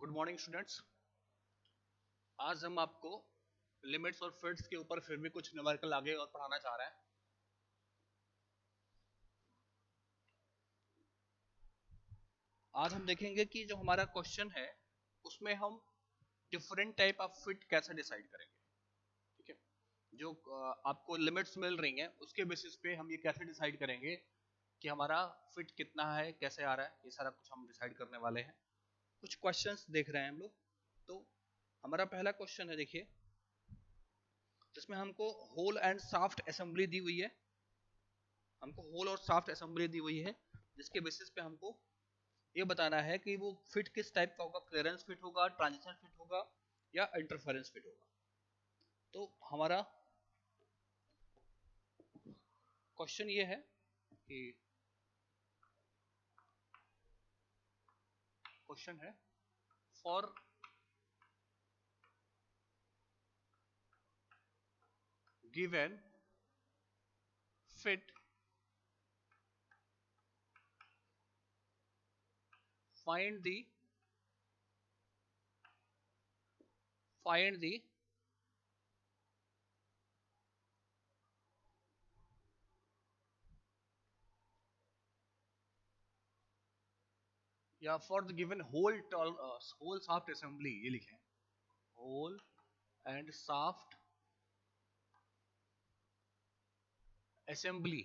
Good morning students. आज हम आपको लिमिट्स और फिट्स के ऊपर फिर भी कुछ न्यूमेरिकल आगे और पढ़ाना चाह रहे हैं। आज हम देखेंगे कि जो हमारा क्वेश्चन है उसमें हम डिफरेंट टाइप ऑफ फिट कैसे डिसाइड करेंगे। ठीक है, जो आपको लिमिट्स मिल रही हैं उसके बेसिस पे हम ये कैसे डिसाइड करेंगे कि हमारा फिट कितना है, कैसे आ रहा है, ये सारा कुछ हम डिसाइड करने वाले हैं। कुछ क्वेश्चंस देख रहे हैं हम लोग। तो हमारा पहला क्वेश्चन है, देखिए, जिसमें हमको होल एंड शाफ्ट असेंबली दी हुई है। हमको होल और शाफ्ट असेंबली दी हुई है जिसके बेसिस पे हमको ये बताना है कि वो फिट किस टाइप का होगा। क्लियरेंस फिट होगा, ट्रांजिशन फिट होगा या इंटरफेरेंस फिट होगा। तो हमारा क्वेश्चन ये है कि क्वेश्चन है for given fit find the या for the given hole shaft assembly, ये लिखें, होल एंड शाफ्ट असेंबली।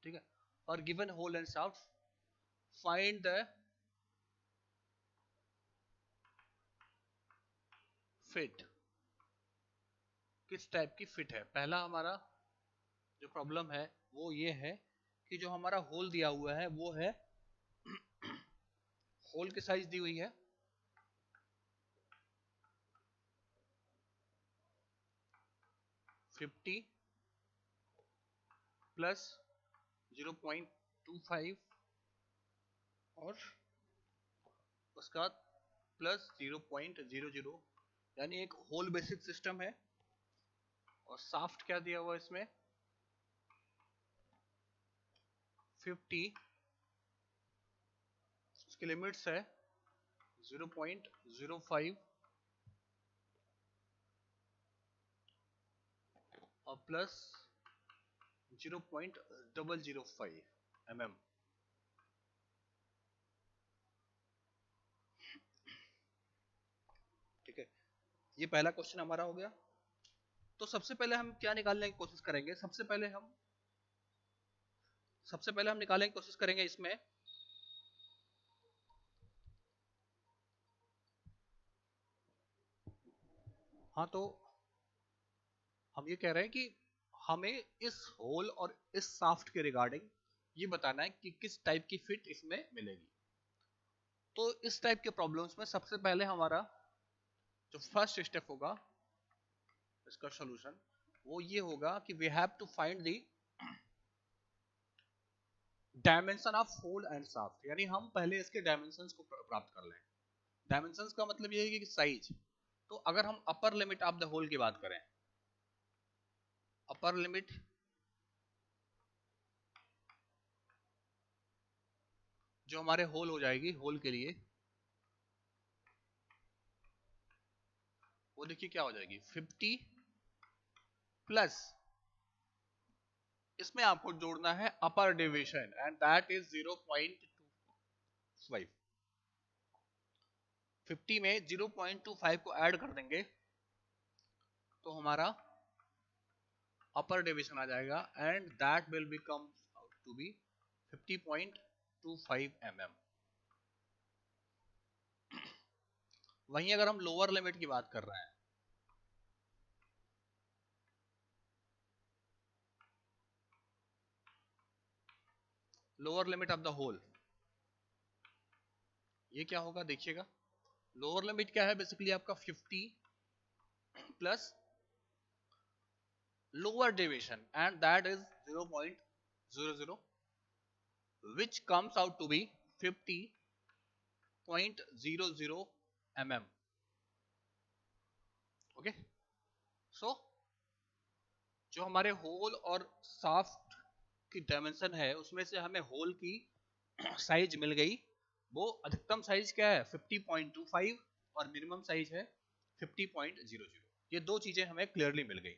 ठीक है, और given hole and shaft find the fit. किस टाइप की फिट है। पहला हमारा जो प्रॉब्लम है वो ये है कि जो हमारा होल दिया हुआ है वो है, होल की साइज दी हुई है 50 प्लस 0.25 और उसका प्लस 0.00, यानी एक होल बेसिक सिस्टम है। और साफ्ट क्या दिया हुआ इसमें 50, उसकी लिमिट्स है 0.05 और प्लस 0.005 mm। ठीक है, ये पहला क्वेश्चन हमारा हो गया। तो सबसे पहले हम क्या निकालने की कोशिश करेंगे। सबसे पहले हम निकालने की कोशिश करेंगे इसमें हाँ, तो हम ये कह रहे हैं कि हमें इस होल और इस शाफ्ट के रिगार्डिंग ये बताना है कि किस टाइप की फिट इसमें मिलेगी। तो इस टाइप के प्रॉब्लम्स में सबसे पहले हमारा जो फर्स्ट स्टेप होगा इसका सॉल्यूशन वो ये होगा कि we have to find the dimension of hole and shaft. यानी हम पहले इसके डायमेंशंस को प्राप्त कर लें। डायमेंशंस का मतलब ये है कि साइज। तो अगर हम upper limit of the hole की बात करें, अपर लिमिट जो हमारे होल हो जाएगी, होल के लिए वो देखिए क्या हो जाएगी 50 प्लस इसमें आपको जोड़ना है upper deviation and that is 0.25। 50 में 0.25 को ऐड कर देंगे तो हमारा अपर डेविएशन आ जाएगा and that will become out to be 50.25 mm। वहीं अगर हम लोअर लिमिट की बात कर रहे हैं, lower limit of the hole, ये क्या होगा देखिएगा। लोअर लिमिट क्या है बेसिकली आपका 50 plus lower deviation and that is 0.00 which comes out to be 50.00 mm। Okay, so जो हमारे होल और शाफ्ट की डायमेंशन है उसमें से हमें होल की साइज मिल गई वो अधिकतम साइज क्या है 50.25 और मिनिमम साइज है 50.00। ये दो चीजें हमें क्लियरली मिल गई।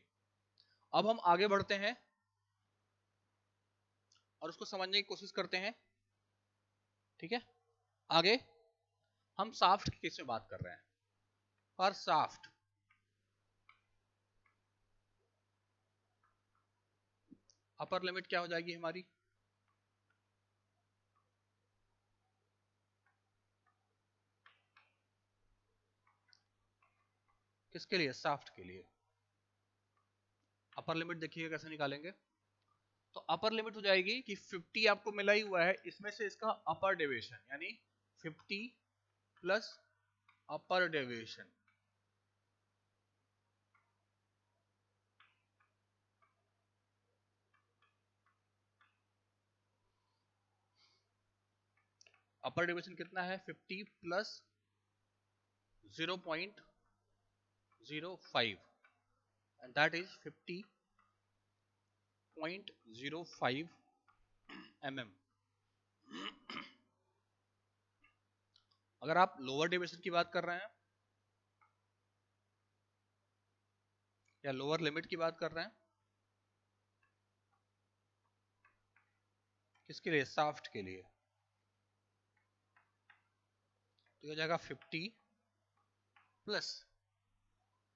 अब हम आगे बढ़ते हैं और उसको समझने की कोशिश करते हैं। ठीक है, आगे हम शाफ्ट के केस में बात कर रहे हैं। फॉर शाफ्ट, अपर लिमिट क्या हो जाएगी हमारी, किसके लिए, शाफ्ट के लिए। अपर लिमिट देखिएगा कैसे निकालेंगे। तो अपर लिमिट हो जाएगी कि 50 आपको मिला ही हुआ है, इसमें से इसका अपर डेविएशन यानी 50 plus upper deviation, upper deviation कितना है 50 plus 0.05 and that is 50.05 mm। अगर आप लोअर डेविएशन की बात कर रहे हैं या लोअर लिमिट की बात कर रहे हैं, किसके लिए, शाफ्ट के लिए, तो हो जाएगा 50 plus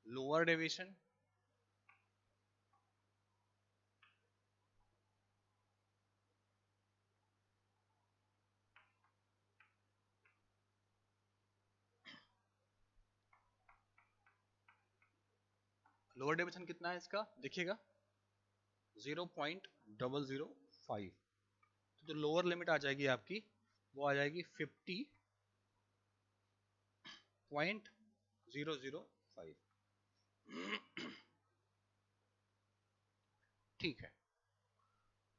lower deviation lower deviation कितना है इसका देखिएगा 0.005। तो जो लोअर लिमिट आ जाएगी आपकी वो आ जाएगी 50.005। ठीक है,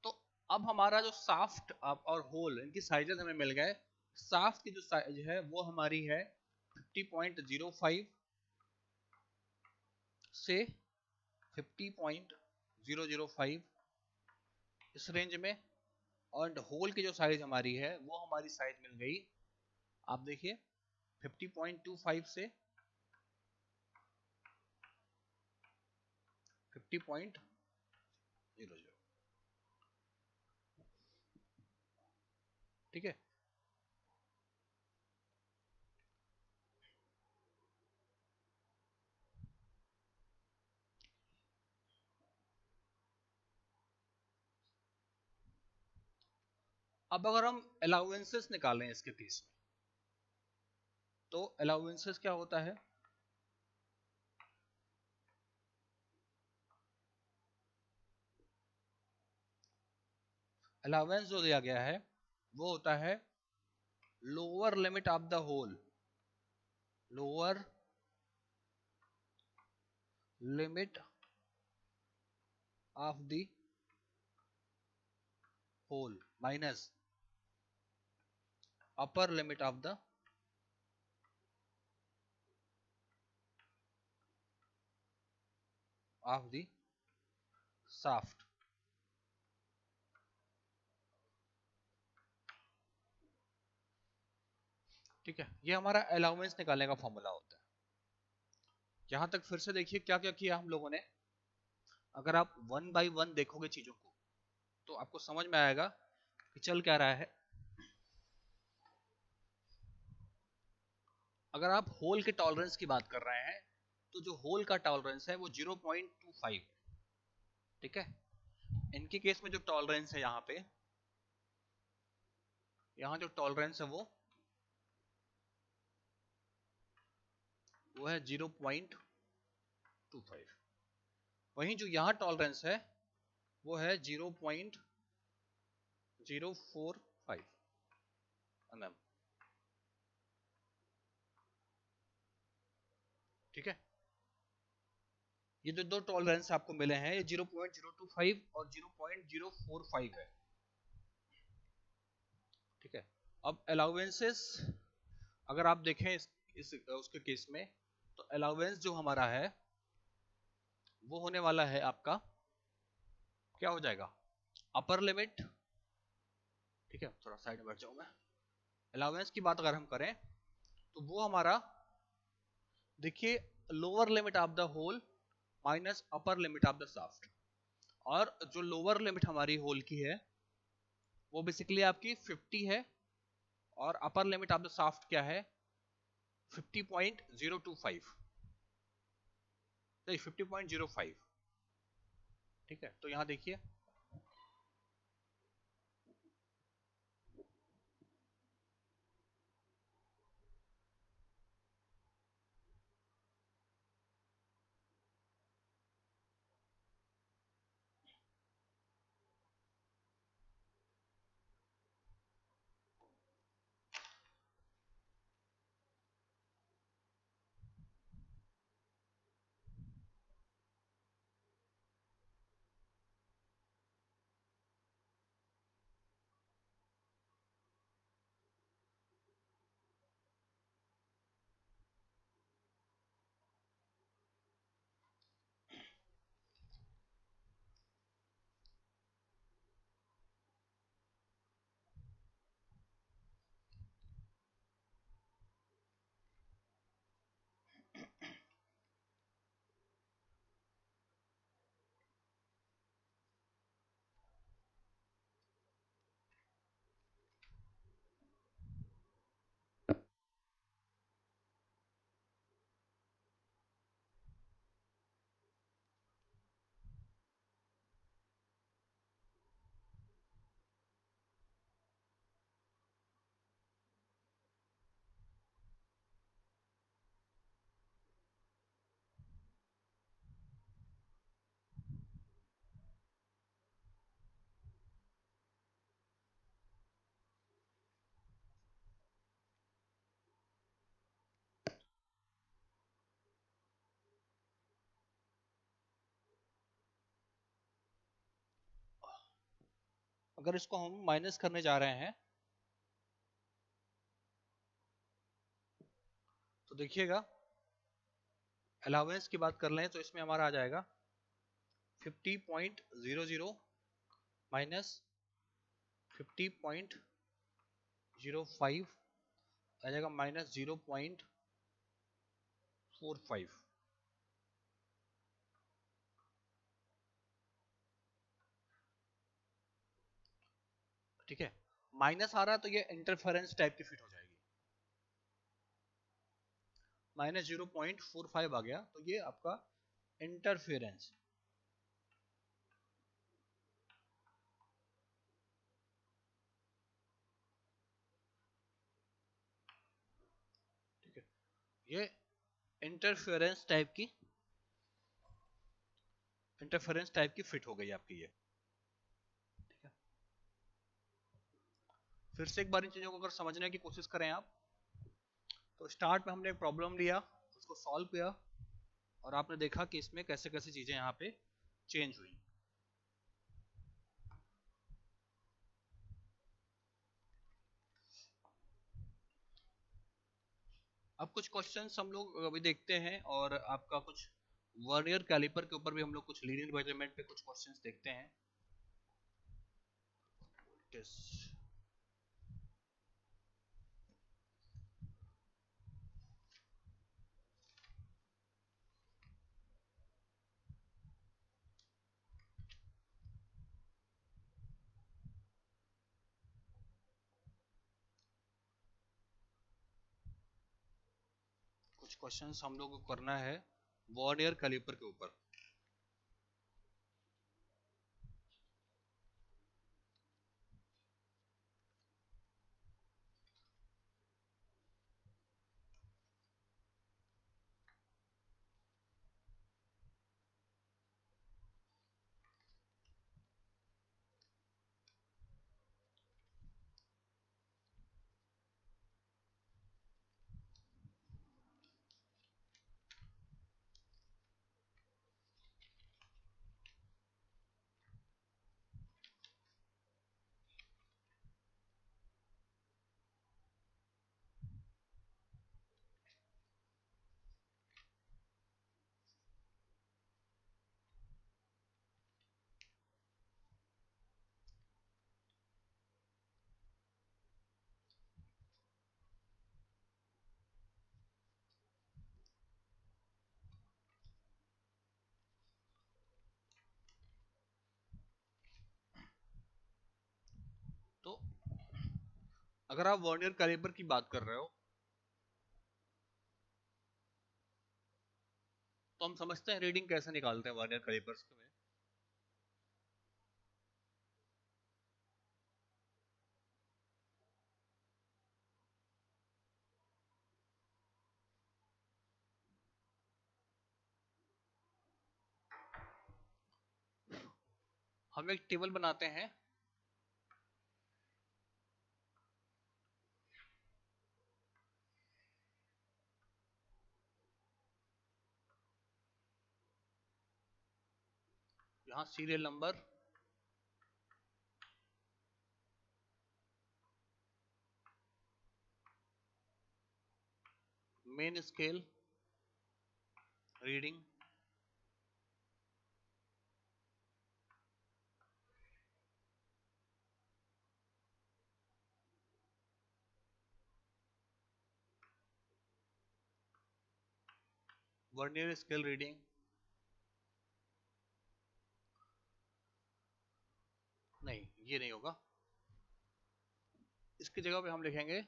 तो अब हमारा जो शाफ्ट और होल इनकी साइजेस हमें मिल गए। शाफ्ट की जो साइज है वो हमारी है 50.05 से 50.005 इस रेंज में, और होल की जो साइज हमारी है वो हमारी साइज मिल गई, आप देखिए 50.25 से 50.00। ठीक है, अब अगर हम अलाउंसेस निकालें इसके केस में, तो अलाउंसेस क्या होता है, अलाउंस जो दिया गया है वो होता है lower limit of the hole, lower limit of the hole minus upper limit of the shaft. ठीक है, ये हमारा अलाउंस निकालने का फॉर्मूला होता है। यहां तक फिर से देखिए क्या क्या किया हम लोगों ने। अगर आप वन बाय वन देखोगे चीजों को तो आपको समझ में आएगा कि चल क्या रहा है। अगर आप होल के टॉलरेंस की बात कर रहे हैं तो जो होल का टॉलरेंस है वो 0.25 है। ठीक है, इनके केस में जो टॉलरेंस है यहाँ जो टॉलरेंस है वो है 0.25। वहीं जो यहाँ टॉलरेंस है वो है 0.045 mm। ठीक है, ये जो दो टॉलरेंस आपको मिले हैं ये 0.025 और 0.045 है। ठीक है, अब अलाउंसेस अगर आप देखें इस उसके केस में, तो अलाउंस जो हमारा है वो होने वाला है आपका, क्या हो जाएगा, अपर लिमिट। ठीक है, थोड़ा साइड में बैठ जाऊं मैं। अलाउंस की बात अगर हम करें तो वो हमारा देखिए lower limit of the hole minus upper limit of the shaft, और जो लोअर लिमिट हमारी होल की है वो बेसिकली आपकी 50 है, और अपर लिमिट ऑफ द शाफ्ट क्या है 50.025, नहीं 50.05। ठीक है, तो यहां देखिए अगर इसको हम माइनस करने जा रहे हैं तो देखिएगा अलाउंस की बात कर लें तो इसमें हमारा आ जाएगा 50.00 माइनस 50.05 आ जाएगा माइनस 0.45। ठीक है, माइनस आ रहा है तो ये इंटरफेरेंस टाइप की फिट हो जाएगी, माइनस 0.45 आ गया तो ये आपका इंटरफेरेंस। ठीक है, ये इंटरफेरेंस टाइप की फिट हो गई आपकी ये। ठीक है, फिर से एक बार इन चीजों को अगर समझने की कोशिश करें आप, तो स्टार्ट में हमने एक प्रॉब्लम लिया, उसको सॉल्व किया, और आपने देखा कि इसमें कैसे कैसे चीजें यहाँ पे चेंज हुई। अब कुछ क्वेश्चंस हम लोग अभी देखते हैं, और आपका कुछ वर्नियर कैलिपर के ऊपर भी हम लोग कुछ लीनियर मेजरमेंट पे कुछ क्वेश्चंस देखते हैं। Yes. कुछ क्वेश्चंस हम लोग को करना है वर्नियर कैलिपर के ऊपर। अगर आप वर्नियर कैलिपर की बात कर रहे हो तो हम समझते हैं रीडिंग कैसे निकालते हैं वर्नियर कैलिपर्स में। हम एक टेबल बनाते हैं, यहाँ serial number, main scale, reading, vernier scale reading, नहीं ये नहीं होगा, इसकी जगह पे हम लिखेंगे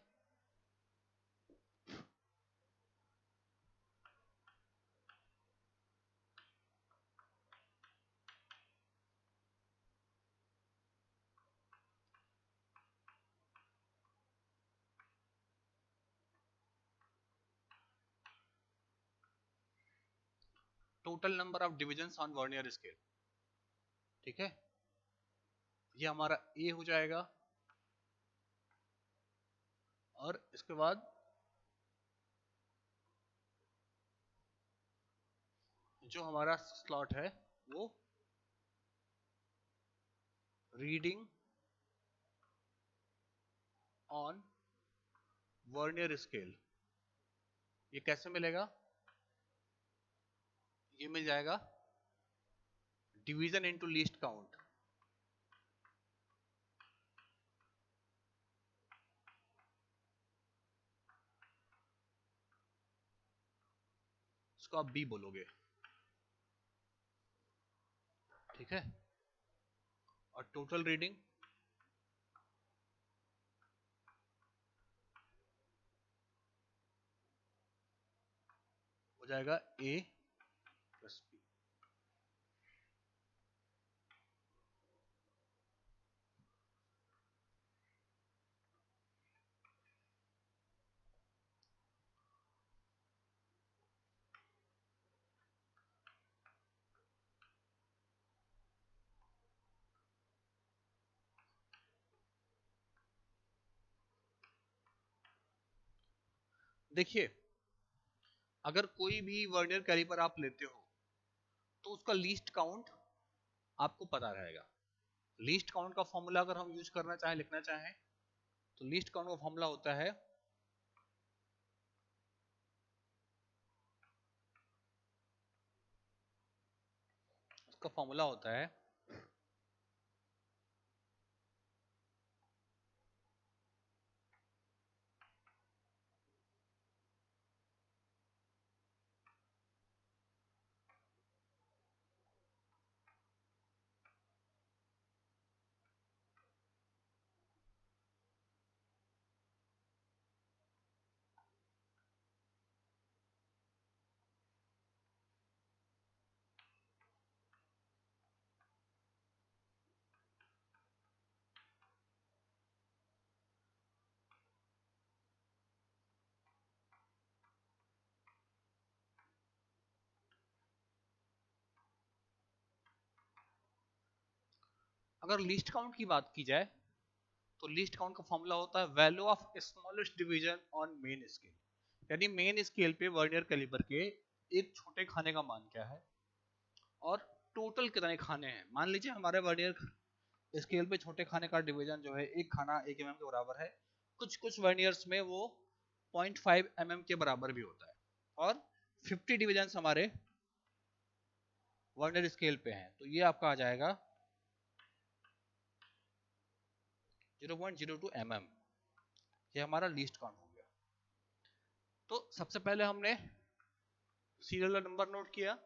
total number of division on vernier scale. ठीक है, ये हमारा ए हो जाएगा, और इसके बाद जो हमारा स्लॉट है वो रीडिंग ऑन वर्नियर स्केल। ये कैसे मिलेगा? ये मिल जाएगा डिवीजन इनटू लीस्ट काउंट। इसको आप बी बोलोगे, ठीक है। और टोटल रीडिंग हो जाएगा ए प्लस बी। देखिए, अगर कोई भी वर्नियर कैलिपर आप लेते हो तो उसका लीस्ट काउंट आपको पता रहेगा। लीस्ट काउंट का फॉर्मूला अगर हम यूज करना चाहें, लिखना चाहें, तो लीस्ट काउंट का फॉर्मूला होता है उसका फॉर्मूला होता है अगर लिस्ट काउंट की बात की जाए तो लिस्ट काउंट का फॉर्मूला होता है value of smallest division on main scale. यानी मेन स्केल पे वर्नियर कैलिपर के एक छोटे खाने का मान क्या है और टोटल कितने खाने हैं। मान लीजिए हमारे वर्नियर स्केल पे छोटे खाने का डिवीजन जो है एक खाना 1 mm के बराबर है, कुछ कुछ वर्नियर्स में वो 0.5 mm के बराबर भी होता है, और 50 डिवीजन हमारे वर्नियर स्केल पे हैं, तो ये आपका आ जाएगा 0.02 mm। ये हमारा लीस्ट काउंट हो गया। तो सबसे पहले हमने सीरियल नंबर नोट किया।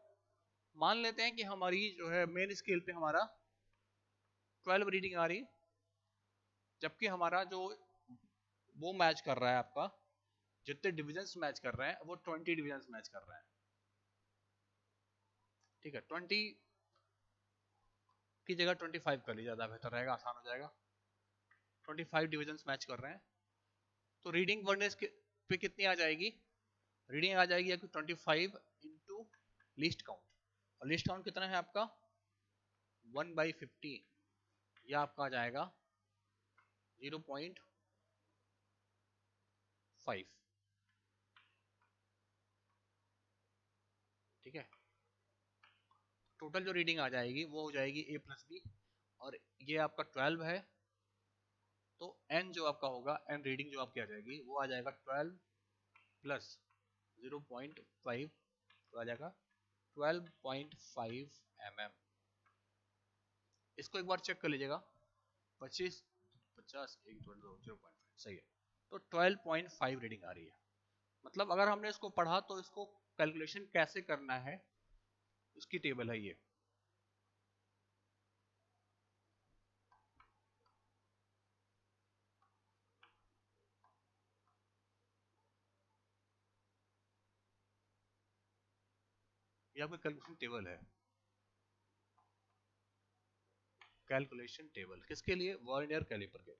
मान लेते हैं कि हमारी जो है मेन स्केल पे हमारा 12 रीडिंग आ रही, जबकि हमारा जो वो मैच कर रहा है आपका, जितने डिविजन्स मैच कर रहे हैं वो 20 डिविजन्स मैच कर रहे हैं, ठीक है। 20 की जगह 25 कर लीजिए, ज़्यादा बेहतर रहेगा, आसान हो जाएगा। 25 डिविजन्स मैच कर रहे हैं, तो रीडिंग वर्नेस पे कितनी आ जाएगी, रीडिंग आ जाएगी आपकी 25 इंटू लीस्ट काउंट, और लीस्ट काउंट कितना है आपका 1/50, यह आपका आ जाएगा 0.5, ठीक है। टोटल जो रीडिंग आ जाएगी वो हो जाएगी A+B, और ये आपका 12 है, तो n जो आपका होगा, n रीडिंग जो आपकी आ जाएगी वो आ जाएगा 12 प्लस 0.5, तो आ जाएगा 12.5 mm। इसको एक बार चेक कर लीजिएगा, 25 50 1 2 0.5 सही है, तो 12.5 रीडिंग आ रही है। मतलब अगर हमने इसको पढ़ा तो इसको कैलकुलेशन कैसे करना है, इसकी टेबल है ये। ये आपका कैलकुलेशन टेबल है, कैलकुलेशन टेबल किसके लिए, वर्नियर कैलिपर के लिए।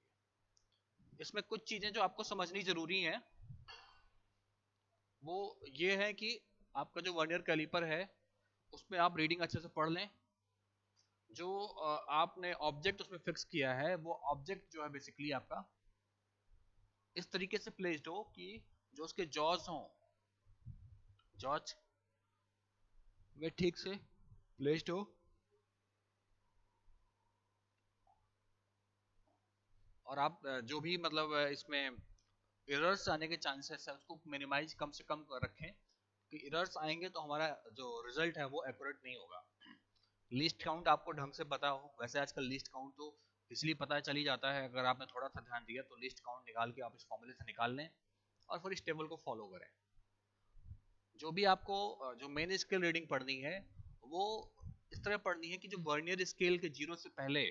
इसमें कुछ चीजें जो आपको समझनी जरूरी हैं वो ये है कि आपका जो वर्नियर कैलिपर है उसमें आप रीडिंग अच्छे से पढ़ लें। जो आपने ऑब्जेक्ट उसमें फिक्स किया है वो ऑब्जेक्ट जो है बेसिकली आपका इस तरीके से प्लेस्ड हो कि जो उसके जॉज हों, जॉज में ठीक से प्लेस्ड हो, और आप जो भी मतलब इसमें एरर्स आने के चांसेस है उसको मिनिमाइज कम से कम रखें, कि एरर्स आएंगे तो हमारा जो रिजल्ट है वो एक्यूरेट नहीं होगा। लिस्ट काउंट आपको ढंग से पता हो, वैसे आजकल लिस्ट काउंट तो इसलिए पता चल ही जाता है, अगर आपने थोड़ा सा ध्यान दिया तो लिस्ट काउंट निकाल के आप इस फॉर्मूले से निकाल लें और फिर इस टेबल को फॉलो करें। जो भी आपको जो मेन स्केल रीडिंग पढ़नी है वो इस तरह पढ़नी है कि जो वर्नियर स्केल के जीरो से पहले,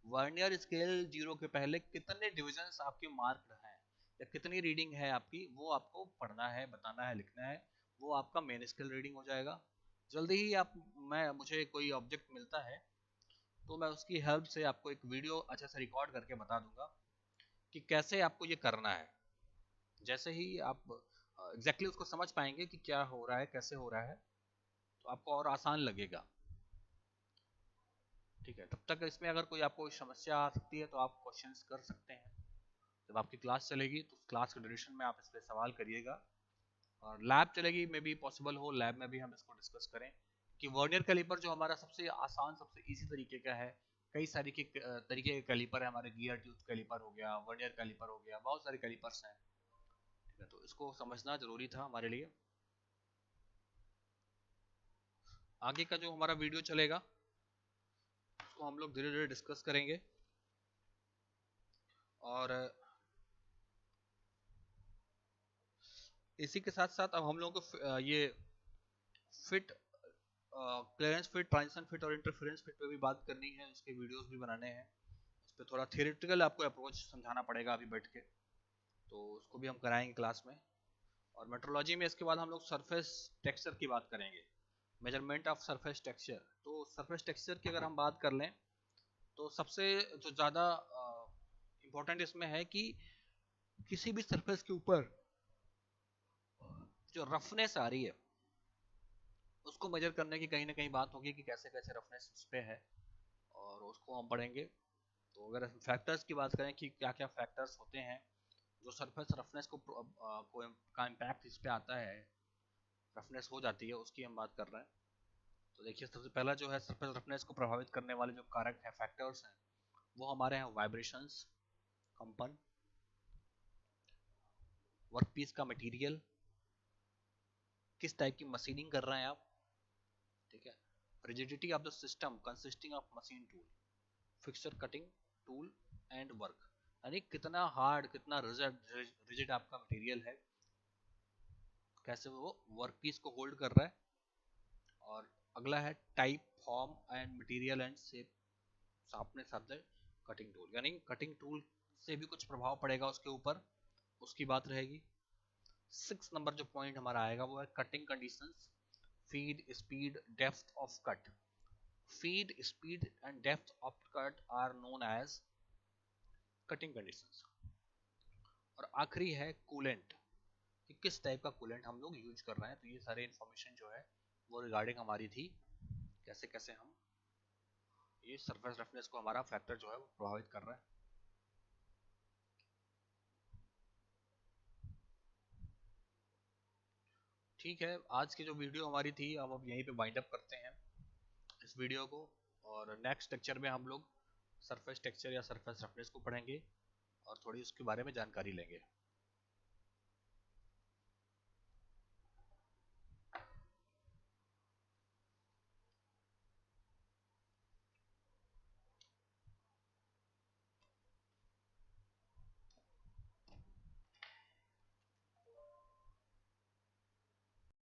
वर्नियर स्केल जीरो के पहले कितने डिविजन्स आपके मार्क्ड हैं या कितनी रीडिंग है आपकी, वो आपको पढ़ना है, बताना है, लिखना है, वो आपका मेन स्केल रीडिंग हो जाएगा। जल्दी ही आप मुझे कोई ऑब्जेक्ट मिलता है तो मैं उसकी हेल्प से आपको एक वीडियो अच्छे से रिकॉर्ड करके बता दूंगा कि कैसे आपको ये करना है। जैसे ही आप एग्जैक्टली उसको समझ पाएंगे कि क्या हो रहा है, कैसे हो रहा है, तो आपको और आसान लगेगा, ठीक है। तब तक इसमें अगर कोई आपको समस्या आ सकती है तो आप क्वेश्चंस कर सकते हैं। जब आपकी क्लास चलेगी तो क्लास के ड्यूरेशन में आप इस पर सवाल करिएगा, और लैब चलेगी मे भी पॉसिबल हो लैब में भी हम इसको डिस्कस करें कि वर्नियर कैलिपर जो हमारा सबसे आसान सबसे इजी तरीके का है, कई सारी के तरीके के कैलिपर है हमारे, गियर ट्यूब कैलिपर हो गया, वर्नियर कैलिपर हो गया, बहुत सारे कैलिपर्स हैं, ठीक है। तो इसको समझना जरूरी था हमारे लिए। आगे का जो हमारा वीडियो चलेगा उसको हम लोग धीरे धीरे डिस्कस करेंगे, और इसी के साथ साथ अब हम लोगों को ये fit, clearance fit, transition fit और इंटरफेरेंस फिट पे भी बात करनी है, उसके वीडियोस भी बनाने हैं। उस पर थोड़ा थियोरेटिकल आपको अप्रोच समझाना पड़ेगा अभी बैठ के, तो उसको भी हम कराएंगे क्लास में। और मेट्रोलॉजी में इसके बाद हम लोग सरफेस टेक्सचर की बात करेंगे, मेजरमेंट ऑफ सरफेस टेक्सचर। तो सरफेस टेक्सचर की अगर हम बात कर लें तो सबसे जो ज़्यादा इम्पोर्टेंट इसमें है कि किसी भी सरफेस के ऊपर जो रफनेस आ रही है उसको मेजर करने की कहीं ना कहीं बात होगी कि कैसे कैसे रफनेस उस पर है, और उसको हम पढ़ेंगे। तो अगर फैक्टर्स की बात करें कि क्या क्या फैक्टर्स होते हैं जो सरफेस रफनेस का इम्पैक्ट इस पे आता है, रफनेस हो जाती है, उसकी हम बात कर रहे हैं। तो देखिए सबसे पहला जो है सरफेस रफनेस को प्रभावित करने वाले जो कारक हैं, फैक्टर्स हैं, वो हमारे हैं वाइब्रेशंस, कंपन, वर्कपीस का मटेरियल, किस टाइप की मशीनिंग कर रहे हैं आप, ठीक है, rigidity of the system consisting of machine tool, fixture cutting tool and work, यानी कितना हार्ड कितना रिजिड आपका मटेरियल है, कैसे वो वर्कपीस को होल्ड कर रहा है। और अगला है type, form and material and shape, sharpness of the cutting tool, यानी कटिंग टूल से भी कुछ प्रभाव पड़ेगा उसके ऊपर, उसकी बात रहेगी। 6 नंबर जो पॉइंट हमारा आएगा वो है cutting conditions, feed speed, depth of cut. Feed speed and depth of cut are known as cutting conditions. और आखिरी है कूलेंट, कि किस टाइप का कूलेंट हम लोग यूज कर रहे हैं। तो ये सारे इन्फॉर्मेशन जो है वो रिगार्डिंग हमारी थी, कैसे कैसे हम ये सरफेस रफनेस को हमारा फैक्टर जो है वो प्रभावित कर रहा है। ठीक है, आज की जो वीडियो हमारी थी हम अब यहीं पे वाइंड अप करते हैं इस वीडियो को, और नेक्स्ट लेक्चर में हम लोग सरफेस टेक्सचर या सरफेस रफनेस को पढ़ेंगे और थोड़ी उसके बारे में जानकारी लेंगे।